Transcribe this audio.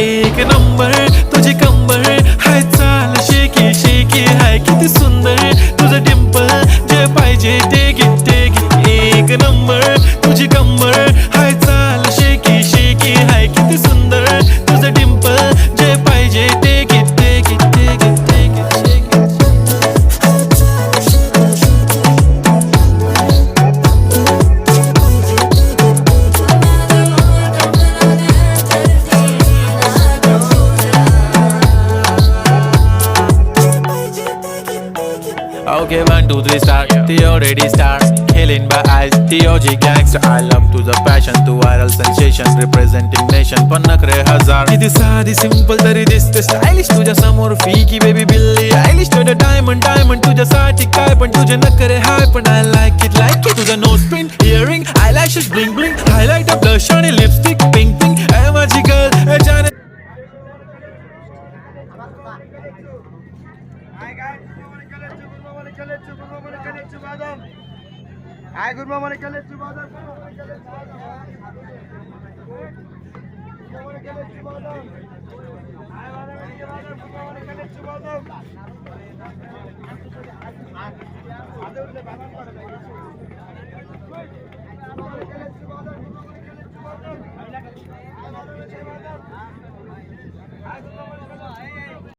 एक नंबर तुझी कंबर हाय चाल शेकी शेकी हाय किती सुंदर तुझं डिंपल जे पाहिजे ते घे ते घे एक नंबर तुझी कंबर हाय चाल शेकी शेकी हाय किती सुंदर तुझं डिंपल जे पाहिजे ते घे ते घे ते घे ते घे Okay, 1, 2, 3, start. The already start. Killing by eyes. The OG gangster. I love to the passion, to viral sensation, representing nation. पण नखरे हजार. किती साधी simple तरी दिसते stylish. तुझ्या समोर फीकी baby बिल्ली आयलिश. तुझं diamond diamond तुझ्यासाठी काय पण तुझे नखरे हाय पण I like it. तुझं nose pin, earring, eyelashes bling bling, highlighter, blush आणि lipstick pink pink. ए माझी girl, ए जाने. Hi, good morning, Hi,